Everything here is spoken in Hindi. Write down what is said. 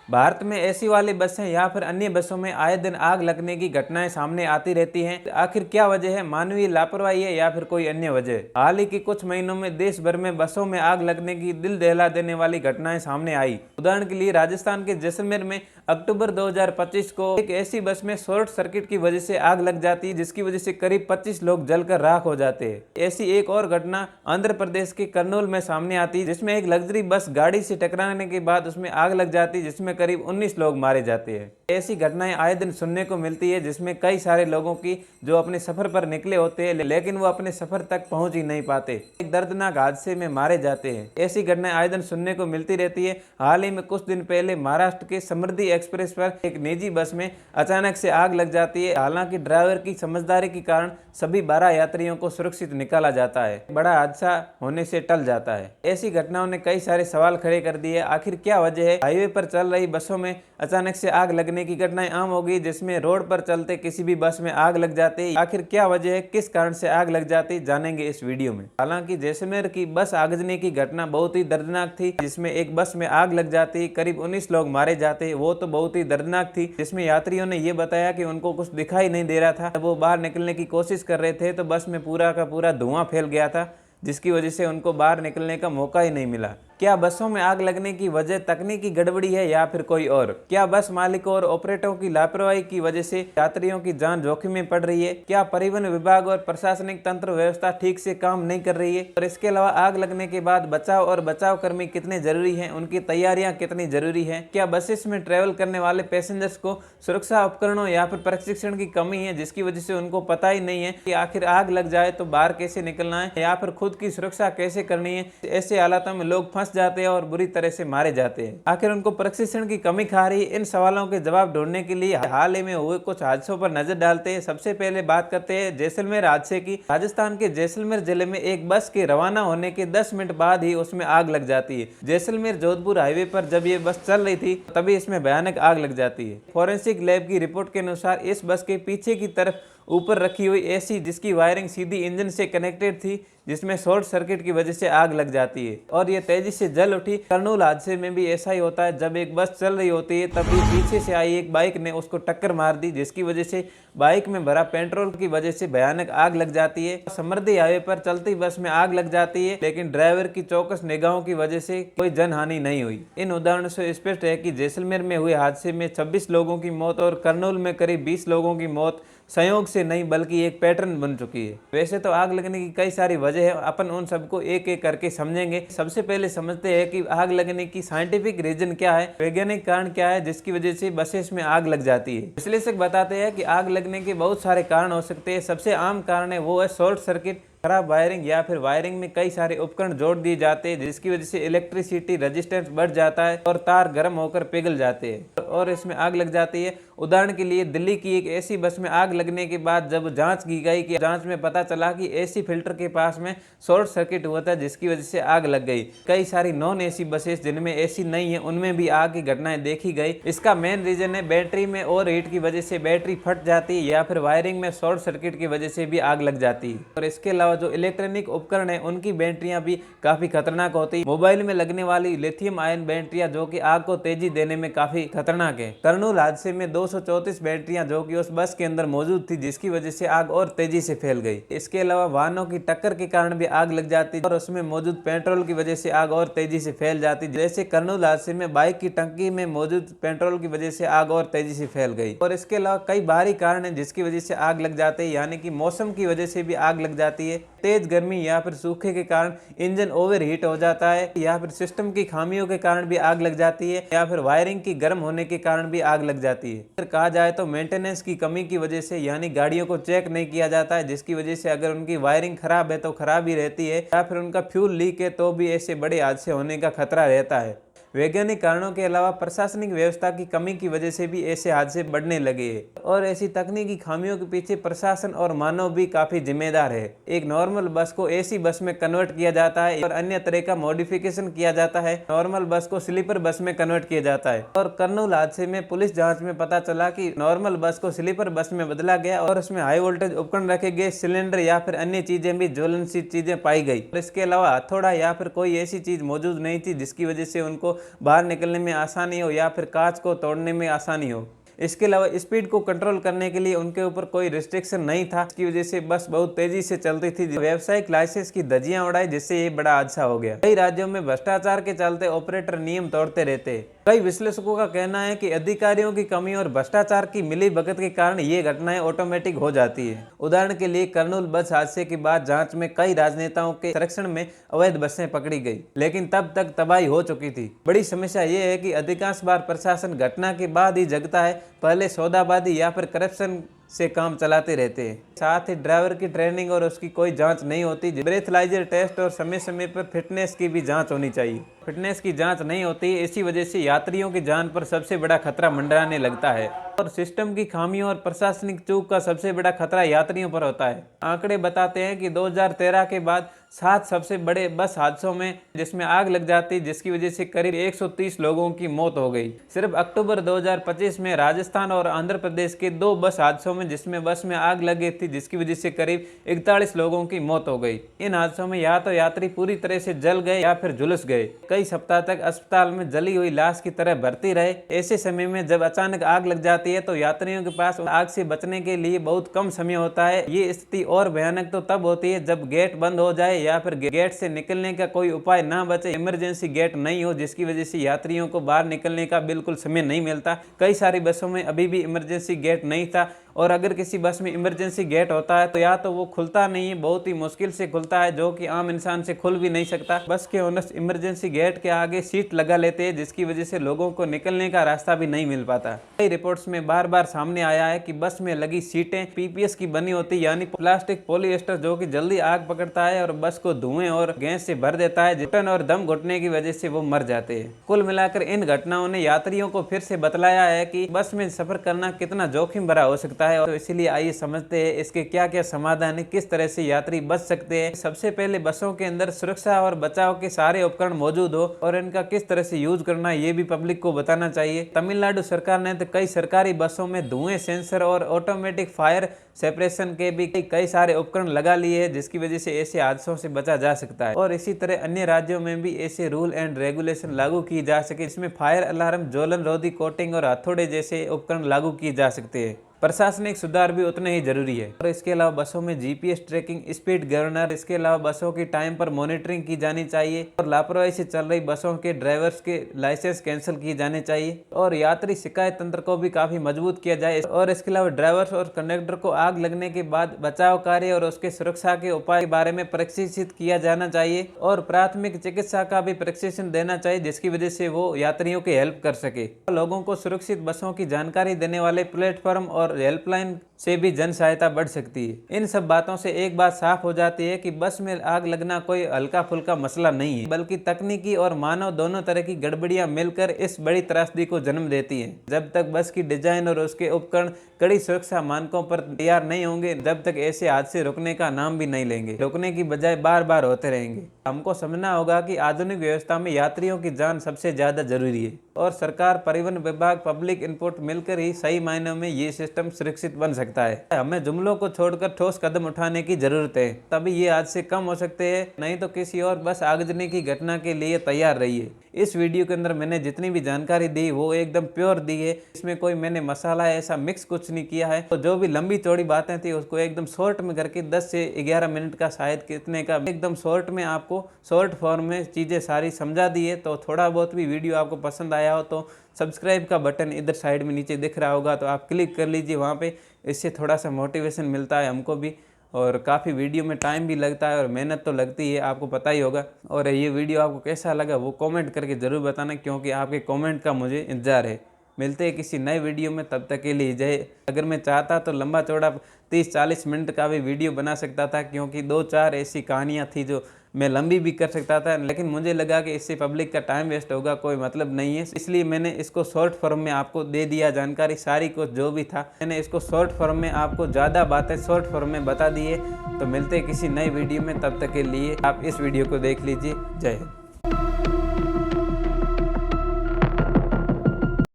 भारत में एसी वाली बसें या फिर अन्य बसों में आए दिन आग लगने की घटनाएं सामने आती रहती हैं। आखिर क्या वजह है? मानवीय लापरवाही है या फिर कोई अन्य वजह? हाल ही के कुछ महीनों में देश भर में बसों में आग लगने की दिल दहला देने वाली घटनाएं सामने आई। उदाहरण के लिए राजस्थान के जैसलमेर में अक्टूबर 2025 को एक ऐसी बस में शॉर्ट सर्किट की वजह से आग लग जाती है, जिसकी वजह से करीब 25 लोग जलकर राख हो जाते हैं। ऐसी एक और घटना आंध्र प्रदेश के कर्नूल में सामने आती है, जिसमें एक लग्जरी बस गाड़ी से टकराने के बाद उसमें आग लग जाती है, जिसमें करीब 19 लोग मारे जाते हैं। ऐसी घटनाएं आए दिन सुनने को मिलती है, जिसमें कई सारे लोगों की जो अपने सफर पर निकले होते हैं लेकिन वो अपने सफर तक पहुंच ही नहीं पाते, एक दर्दनाक हादसे में मारे जाते हैं। ऐसी घटनाएं आए दिन सुनने को मिलती रहती है। हाल ही में कुछ दिन पहले महाराष्ट्र के समृद्धि एक्सप्रेस पर एक निजी बस में अचानक से आग लग जाती है। हालांकि ड्राइवर की समझदारी के कारण सभी 12 यात्रियों को सुरक्षित निकाला जाता है, बड़ा हादसा होने से टल जाता है। ऐसी घटनाओं ने कई सारे सवाल खड़े कर दिए। आखिर क्या वजह है? हाईवे पर चल रही बसों में अचानक से आग लगने की घटनाएं आम हो गई, जिसमें रोड पर चलते किसी भी बस में आग लग जाती है। आखिर क्या वजह है? किस कारण से आग लग जाती, जानेंगे इस वीडियो में। हालांकि जैसलमेर की बस आगजनी की घटना बहुत ही दर्दनाक थी, जिसमें एक बस में आग लग जाती, करीब 19 लोग मारे जाते। वो तो बहुत ही दर्दनाक थी, जिसमें यात्रियों ने ये बताया कि उनको कुछ दिखाई नहीं दे रहा था। जब वो बाहर निकलने की कोशिश कर रहे थे तो बस में पूरा का पूरा धुआं फैल गया था, जिसकी वजह से उनको बाहर निकलने का मौका ही नहीं मिला। क्या बसों में आग लगने की वजह तकनीकी गड़बड़ी है या फिर कोई और? क्या बस मालिकों और ऑपरेटरों की लापरवाही की वजह से यात्रियों की जान जोखिम में पड़ रही है? क्या परिवहन विभाग और प्रशासनिक तंत्र व्यवस्था ठीक से काम नहीं कर रही है? और इसके अलावा आग लगने के बाद बचाव और बचाव कर्मी कितने जरूरी हैं, उनकी तैयारियां कितनी जरूरी है? क्या बसेस में ट्रेवल करने वाले पैसेंजर्स को सुरक्षा उपकरणों या फिर प्रशिक्षण की कमी है, जिसकी वजह से उनको पता ही नहीं है कि आखिर आग लग जाए तो बाहर कैसे निकलना है या फिर खुद की सुरक्षा कैसे करनी है? ऐसे हालातों में लोग फंस जाते हैं और बुरी तरह से मारे जाते हैं। आखिर उनको प्रशिक्षण की कमी खा रही है? इन सवालों के जवाब ढूंढने के लिए हाल ही में हुए कुछ हादसों पर नजर डालते हैं। सबसे पहले बात करते हैं जैसलमेर हादसे की। राजस्थान के जैसलमेर जिले में एक बस के रवाना होने के 10 मिनट बाद ही उसमें आग लग जाती है। जैसलमेर जोधपुर हाईवे पर जब ये बस चल रही थी तभी इसमें भयानक आग लग जाती है। फोरेंसिक लैब की रिपोर्ट के अनुसार इस बस के पीछे की तरफ ऊपर रखी हुई एसी, जिसकी वायरिंग सीधी इंजन से कनेक्टेड थी, जिसमें शॉर्ट सर्किट की वजह से आग लग जाती है और ये तेजी से जल उठी। कर्नूल हादसे में भी ऐसा ही होता है। जब एक बस चल रही होती है तभी पीछे से आई एक बाइक ने उसको टक्कर मार दी, जिसकी वजह से बाइक में भरा पेट्रोल की वजह से भयानक आग लग जाती है। समृद्धि हाईवे पर चलती बस में आग लग जाती है, लेकिन ड्राइवर की चौकस निगाहों की वजह से कोई जनहानि नहीं हुई। इन उदाहरणों से स्पष्ट है कि जैसलमेर में हुए हादसे में 26 लोगों की मौत और कर्नूल में करीब 20 लोगों की मौत संयोग से नहीं बल्कि एक पैटर्न बन चुकी है। वैसे तो आग लगने की कई सारी वजह है, अपन उन सबको एक एक करके समझेंगे। सबसे पहले समझते हैं कि आग लगने की साइंटिफिक रीजन क्या है, वैज्ञानिक कारण क्या है जिसकी वजह से बसेस में आग लग जाती है। विश्लेषक बताते हैं कि आग लगने के बहुत सारे कारण हो सकते हैं। सबसे आम कारण है वो है शॉर्ट सर्किट, खराब वायरिंग या फिर वायरिंग में कई सारे उपकरण जोड़ दिए जाते हैं, जिसकी वजह से इलेक्ट्रिसिटी रेजिस्टेंस बढ़ जाता है और तार गर्म होकर पिघल जाते हैं और इसमें आग लग जाती है। उदाहरण के लिए दिल्ली की एक एसी बस में आग लगने के बाद जब जांच की गई कि जांच में पता चला कि एसी फिल्टर के पास में शॉर्ट सर्किट हुआ था, जिसकी वजह से आग लग गई। कई सारी नॉन एसी बसेस जिनमें एसी नहीं है उनमें भी आग की घटनाएं देखी गई। इसका मेन रीजन है बैटरी में ओवर हीट की वजह से बैटरी फट जाती है या फिर वायरिंग में शॉर्ट सर्किट की वजह से भी आग लग जाती है। और इसके अलावा जो इलेक्ट्रॉनिक उपकरण है उनकी बैटरियां भी काफी खतरनाक होती है। मोबाइल में लगने वाली लिथियम आयन बैटरियां जो कि आग को तेजी देने में काफी खतरनाक है। कर्नूल हादसे में 234 बैटरियां जो कि उस बस के अंदर मौजूद थी, जिसकी वजह से आग और तेजी से फैल गई। इसके अलावा वाहनों की टक्कर के कारण भी आग लग जाती और उसमें मौजूद पेट्रोल की वजह से आग और तेजी से फैल जाती। जैसे कर्नूल हादसे में बाइक की टंकी में मौजूद पेट्रोल की वजह से आग और तेजी से फैल गई। और इसके अलावा कई बाहरी कारण है जिसकी वजह से आग लग जाते हैं, यानी कि मौसम की वजह से भी आग लग जाती है। तेज गर्मी या फिर सूखे के कारण इंजन ओवर हीट हो जाता है, या फिर सिस्टम की खामियों के कारण भी आग लग जाती है, या फिर वायरिंग की गर्म होने के कारण भी आग लग जाती है। फिर कहा जाए तो मेंटेनेंस की कमी की वजह से, यानी गाड़ियों को चेक नहीं किया जाता है, जिसकी वजह से अगर उनकी वायरिंग खराब है तो खराब ही रहती है, या फिर उनका फ्यूल लीक है तो भी ऐसे बड़े हादसे होने का खतरा रहता है। वैज्ञानिक कारणों के अलावा प्रशासनिक व्यवस्था की कमी की वजह से भी ऐसे हादसे बढ़ने लगे हैं और ऐसी तकनीकी खामियों के पीछे प्रशासन और मानव भी काफी जिम्मेदार है। एक नॉर्मल बस को एसी बस में कन्वर्ट किया जाता है और अन्य तरह का मॉडिफिकेशन किया जाता है। नॉर्मल बस को स्लीपर बस में कन्वर्ट किया जाता है। और कर्नूल हादसे में पुलिस जांच में पता चला कि नॉर्मल बस को स्लीपर बस में बदला गया और उसमें हाई वोल्टेज उपकरण रखे गए, सिलेंडर या फिर अन्य चीजें भी ज्वलनशील चीजें पाई गई। इसके अलावा हथौड़ा या फिर कोई ऐसी चीज मौजूद नहीं थी जिसकी वजह से उनको को बाहर निकलने में आसानी हो या फिर कांच को तोड़ने में आसानी हो। इसके अलावा स्पीड को कंट्रोल करने के लिए उनके ऊपर कोई रिस्ट्रिक्शन नहीं था, इसकी वजह से बस बहुत तेजी से चलती थी। व्यावसायिक लाइसेंस की धज्जियां उड़ाई, जिससे ये बड़ा हादसा हो गया। कई राज्यों में भ्रष्टाचार के चलते ऑपरेटर नियम तोड़ते रहते। कई विश्लेषकों का कहना है कि अधिकारियों की कमी और भ्रष्टाचार की मिलीभगत के कारण ये घटनाएं ऑटोमेटिक हो जाती है। उदाहरण के लिए कर्नूल बस हादसे के बाद जांच में कई राजनेताओं के संरक्षण में अवैध बसें पकड़ी गई, लेकिन तब तक तबाही हो चुकी थी। बड़ी समस्या ये है कि अधिकांश बार प्रशासन घटना के बाद ही जगता है, पहले सौदाबाजी या फिर करप्शन से काम चलाते रहते हैं। साथ ही ड्राइवर की ट्रेनिंग और उसकी कोई जांच नहीं होती। ब्रेथलाइजर टेस्ट और समय समय पर फिटनेस की भी जांच होनी चाहिए। फिटनेस की जांच नहीं होती, इसी वजह से यात्रियों की जान पर सबसे बड़ा खतरा मंडराने लगता है। और सिस्टम की खामियों और प्रशासनिक चूक का सबसे बड़ा खतरा यात्रियों पर होता है। आंकड़े बताते हैं कि 2013 के बाद 7 सबसे बड़े बस हादसों में जिसमें आग लग जाती, जिसकी वजह से करीब 130 लोगों की मौत हो गई। सिर्फ अक्टूबर 2025 में राजस्थान और आंध्र प्रदेश के 2 बस हादसों में जिसमें बस में आग लग गई थी, जिसकी वजह से करीब 41 लोगों की मौत हो गई। इन हादसों में या तो यात्री पूरी तरह से जल गए या फिर झुलस गए। कई सप्ताह तक अस्पताल में जली हुई लाश की तरह भर्ती रहे। ऐसे समय में जब अचानक आग लग जाती है तो यात्रियों के पास आग से बचने के लिए बहुत कम समय होता है। ये स्थिति और भयानक तो तब होती है जब गेट बंद हो जाए या फिर गेट से निकलने का कोई उपाय ना बचे, इमरजेंसी गेट नहीं हो, जिसकी वजह से यात्रियों को बाहर निकलने का बिल्कुल समय नहीं मिलता। कई सारी बसों में अभी भी इमरजेंसी गेट नहीं था, और अगर किसी बस में इमरजेंसी गेट होता है तो या तो वो खुलता नहीं है, बहुत ही मुश्किल से खुलता है, जो कि आम इंसान से खुल भी नहीं सकता। बस के ओनर्स इमरजेंसी गेट के आगे सीट लगा लेते हैं, जिसकी वजह से लोगों को निकलने का रास्ता भी नहीं मिल पाता। कई रिपोर्ट्स में बार बार सामने आया है कि बस में लगी सीटें पीपीएस की बनी होती, यानी प्लास्टिक पॉलिएस्टर, जो कि जल्दी आग पकड़ता है और बस को धुएं और गैस से भर देता है। घुटन और दम घुटने की वजह से वो मर जाते हैं। कुल मिलाकर इन घटनाओं ने यात्रियों को फिर से बतलाया है कि बस में सफर करना कितना जोखिम भरा हो सकता है। तो इसीलिए आइए समझते हैं इसके क्या क्या समाधान है, किस तरह से यात्री बच सकते हैं। सबसे पहले बसों के अंदर सुरक्षा और बचाव के सारे उपकरण मौजूद हो और इनका किस तरह से यूज करना है ये भी पब्लिक को बताना चाहिए। तमिलनाडु सरकार ने तो कई सरकारी बसों में धुएं सेंसर और ऑटोमेटिक फायर सेपरेशन के भी कई सारे उपकरण लगा लिए हैं, जिसकी वजह से ऐसे हादसों से बचा जा सकता है। और इसी तरह अन्य राज्यों में भी ऐसे रूल एंड रेगुलेशन लागू की जा सके, इसमें फायर अलार्म, ज्वलन रोधी कोटिंग और हथौड़े जैसे उपकरण लागू किए जा सकते हैं। प्रशासनिक सुधार भी उतने ही जरूरी है। और इसके अलावा बसों में जीपीएस ट्रैकिंग, स्पीड गवर्नर, इसके अलावा बसों की टाइम पर मॉनिटरिंग की जानी चाहिए और लापरवाही से चल रही बसों के ड्राइवर्स के लाइसेंस कैंसिल किए जाने चाहिए और यात्री शिकायत तंत्र को भी काफी मजबूत किया जाए। और इसके अलावा ड्राइवर्स और कंडक्टर को आग लगने के बाद बचाव कार्य और उसके सुरक्षा के उपाय के बारे में प्रशिक्षित किया जाना चाहिए और प्राथमिक चिकित्सा का भी प्रशिक्षण देना चाहिए, जिसकी वजह से वो यात्रियों की हेल्प कर सके। लोगों को सुरक्षित बसों की जानकारी देने वाले प्लेटफॉर्म और हेल्पलाइन से भी जन सहायता बढ़ सकती है। इन सब बातों से एक बात साफ हो जाती है कि बस में आग लगना कोई हल्का फुल्का मसला नहीं है, बल्कि तकनीकी और मानव दोनों तरह की गड़बड़ियां मिलकर इस बड़ी त्रासदी को जन्म देती हैं। जब तक बस की डिजाइन और उसके उपकरण कड़ी सुरक्षा मानकों पर तैयार नहीं होंगे, जब तक ऐसे हादसे रुकने का नाम भी नहीं लेंगे, रुकने की बजाय बार बार होते रहेंगे। हमको समझना होगा कि आधुनिक व्यवस्था में यात्रियों की जान सबसे ज्यादा जरूरी है और सरकार, परिवहन विभाग, पब्लिक इनपुट मिलकर ही सही मायनों में ये सिस्टम सुरक्षित बन सकता है। हमें जुमलों को छोड़कर ठोस कदम उठाने की जरूरत है, तभी ये हादसे कम हो सकते हैं। नहीं तो किसी और बस आगजनी की घटना के लिए तैयार रहिए। इस वीडियो के अंदर मैंने जितनी भी जानकारी दी वो एकदम प्योर दी है, इसमें कोई मैंने मसाला ऐसा मिक्स कुछ नहीं किया है। तो जो भी लंबी चौड़ी बातें थी उसको एकदम शॉर्ट में करके 10 से 11 मिनट का शायद कितने का एकदम शॉर्ट में आपको शॉर्ट फॉर्म में चीज़ें सारी समझा दी है। तो थोड़ा बहुत भी वीडियो आपको पसंद आया हो तो सब्सक्राइब का बटन इधर साइड में नीचे दिख रहा होगा, तो आप क्लिक कर लीजिए वहाँ पे। इससे थोड़ा सा मोटिवेशन मिलता है हमको भी, और काफ़ी वीडियो में टाइम भी लगता है और मेहनत तो लगती है, आपको पता ही होगा। और ये वीडियो आपको कैसा लगा वो कमेंट करके ज़रूर बताना, क्योंकि आपके कमेंट का मुझे इंतज़ार है। मिलते हैं किसी नए वीडियो में, तब तक के लिए जय। अगर मैं चाहता तो लंबा चौड़ा 30-40 मिनट का भी वीडियो बना सकता था, क्योंकि 2-4 ऐसी कहानियाँ थी जो मैं लंबी भी कर सकता था, लेकिन मुझे लगा कि इससे पब्लिक का टाइम वेस्ट होगा, कोई मतलब नहीं है। इसलिए मैंने इसको शॉर्ट फॉर्म में आपको दे दिया जानकारी सारी कुछ जो भी था, मैंने इसको शॉर्ट फॉर्म में आपको ज़्यादा बातें शॉर्ट फॉर्म में बता दी है। तो मिलते हैं किसी नई वीडियो में, तब तक के लिए आप इस वीडियो को देख लीजिए। जय हिंद।